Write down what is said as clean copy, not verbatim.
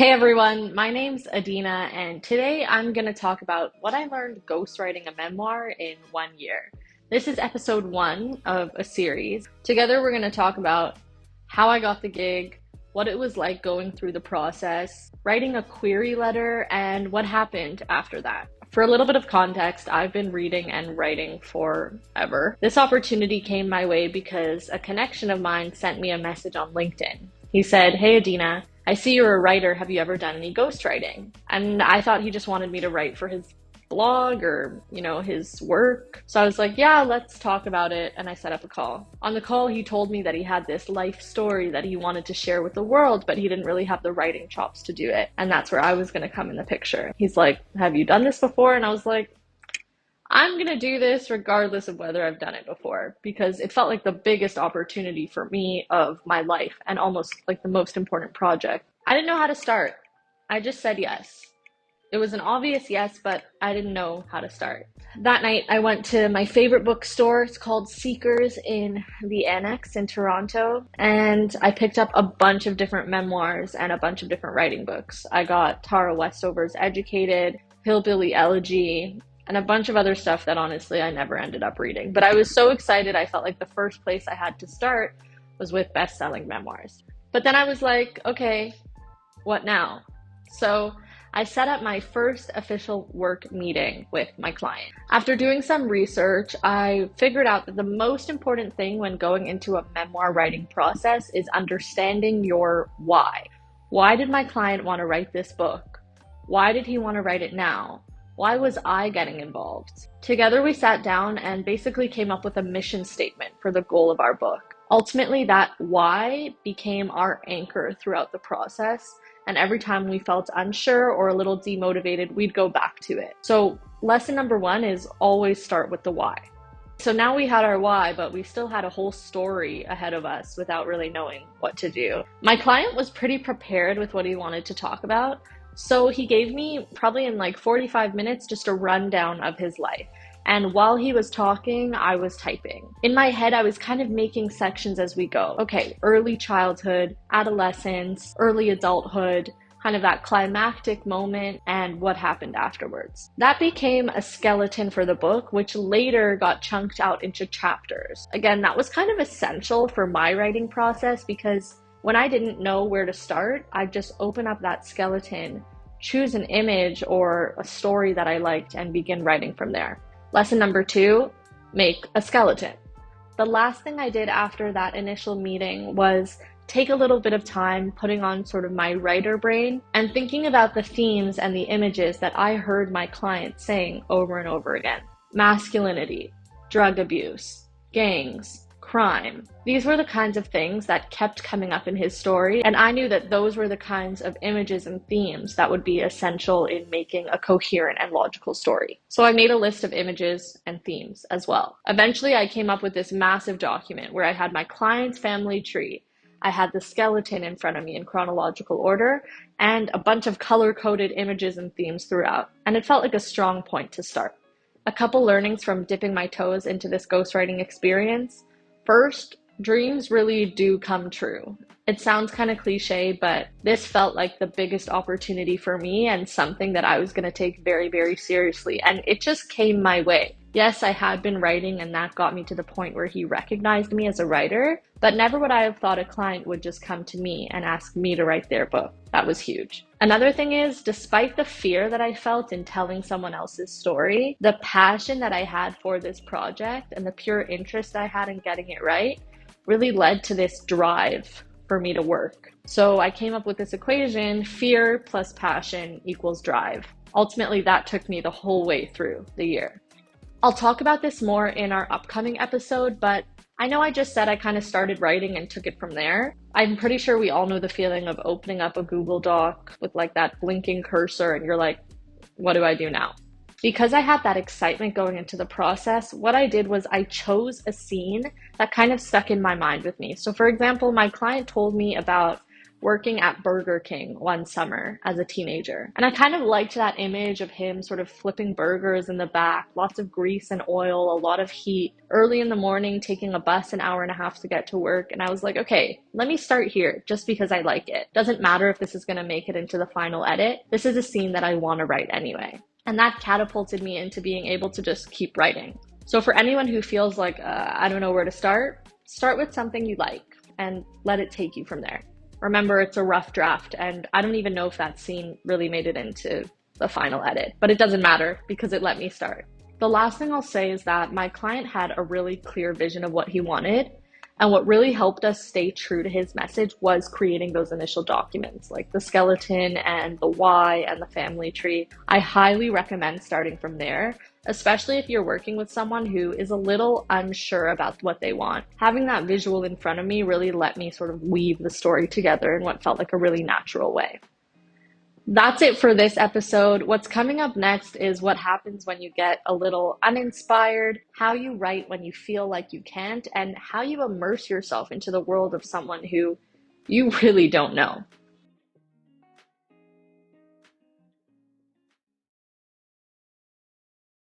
Hey everyone, my name's Adina, and today I'm going to talk about what I learned ghostwriting a memoir in 1 year. This is episode 1 of a series. Together, we're going to talk about how I got the gig, what it was like going through the process, writing a query letter, and what happened after that. For a little bit of context, I've been reading and writing forever. This opportunity came my way because a connection of mine sent me a message on LinkedIn. He said, "Hey Adina, I see you're a writer. Have you ever done any ghostwriting?" And I thought he just wanted me to write for his blog or, his work. So I was like, yeah, let's talk about it. And I set up a call. On the call, he told me that he had this life story that he wanted to share with the world, but he didn't really have the writing chops to do it. And that's where I was going to come in the picture. He's like, "Have you done this before?" And I was like, I'm going to do this regardless of whether I've done it before, because it felt like the biggest opportunity for me of my life and almost like the most important project. I didn't know how to start. I just said yes. It was an obvious yes, but I didn't know how to start. That night, I went to my favorite bookstore. It's called Seekers in the Annex in Toronto, and I picked up a bunch of different memoirs and a bunch of different writing books. I got Tara Westover's Educated, Hillbilly Elegy, and a bunch of other stuff that honestly I never ended up reading. But I was so excited, I felt like the first place I had to start was with best-selling memoirs. But then I was like, okay, what now? So I set up my first official work meeting with my client. After doing some research, I figured out that the most important thing when going into a memoir writing process is understanding your why. Why did my client want to write this book? Why did he want to write it now? Why was I getting involved? Together we sat down and basically came up with a mission statement for the goal of our book. Ultimately, that why became our anchor throughout the process, and every time we felt unsure or a little demotivated, we'd go back to it. So lesson number 1 is always start with the why. So now we had our why, but we still had a whole story ahead of us without really knowing what to do. My client was pretty prepared with what he wanted to talk about. So he gave me probably in like 45 minutes just a rundown of his life. And while he was talking, I was typing. In my head, I was kind of making sections as we go. Okay, early childhood, adolescence, early adulthood, kind of that climactic moment, and what happened afterwards. That became a skeleton for the book, which later got chunked out into chapters. Again, that was kind of essential for my writing process because when I didn't know where to start, I'd just open up that skeleton, choose an image or a story that I liked, and begin writing from there. Lesson number 2, make a skeleton. The last thing I did after that initial meeting was take a little bit of time putting on sort of my writer brain and thinking about the themes and the images that I heard my client saying over and over again. Masculinity, drug abuse, gangs, crime. These were the kinds of things that kept coming up in his story, and I knew that those were the kinds of images and themes that would be essential in making a coherent and logical story. So I made a list of images and themes as well. Eventually, I came up with this massive document where I had my client's family tree, I had the skeleton in front of me in chronological order, and a bunch of color-coded images and themes throughout, and it felt like a strong point to start. A couple learnings from dipping my toes into this ghostwriting experience. First, dreams really do come true. It sounds kind of cliche, but this felt like the biggest opportunity for me and something that I was going to take very, very seriously. And it just came my way. Yes, I had been writing and that got me to the point where he recognized me as a writer, but never would I have thought a client would just come to me and ask me to write their book. That was huge. Another thing is, despite the fear that I felt in telling someone else's story, the passion that I had for this project and the pure interest I had in getting it right really led to this drive for me to work. So I came up with this equation: fear plus passion equals drive. Ultimately, that took me the whole way through the year. I'll talk about this more in our upcoming episode, but I know I just said I kind of started writing and took it from there. I'm pretty sure we all know the feeling of opening up a Google Doc with like that blinking cursor and you're like, what do I do now? Because I had that excitement going into the process, what I did was I chose a scene that kind of stuck in my mind with me. So for example, my client told me about working at Burger King one summer as a teenager. And I kind of liked that image of him sort of flipping burgers in the back, lots of grease and oil, a lot of heat, early in the morning, taking a bus an hour and a half to get to work. And I was like, okay, let me start here just because I like it. Doesn't matter if this is going to make it into the final edit. This is a scene that I want to write anyway. And that catapulted me into being able to just keep writing. So for anyone who feels like, I don't know where to start with something you like and let it take you from there. Remember, it's a rough draft, and I don't even know if that scene really made it into the final edit, but it doesn't matter because it let me start. The last thing I'll say is that my client had a really clear vision of what he wanted, and what really helped us stay true to his message was creating those initial documents, like the skeleton and the why and the family tree. I highly recommend starting from there, especially if you're working with someone who is a little unsure about what they want. Having that visual in front of me really let me sort of weave the story together in what felt like a really natural way. That's it for this episode. What's coming up next is what happens when you get a little uninspired, how you write when you feel like you can't, and how you immerse yourself into the world of someone who you really don't know.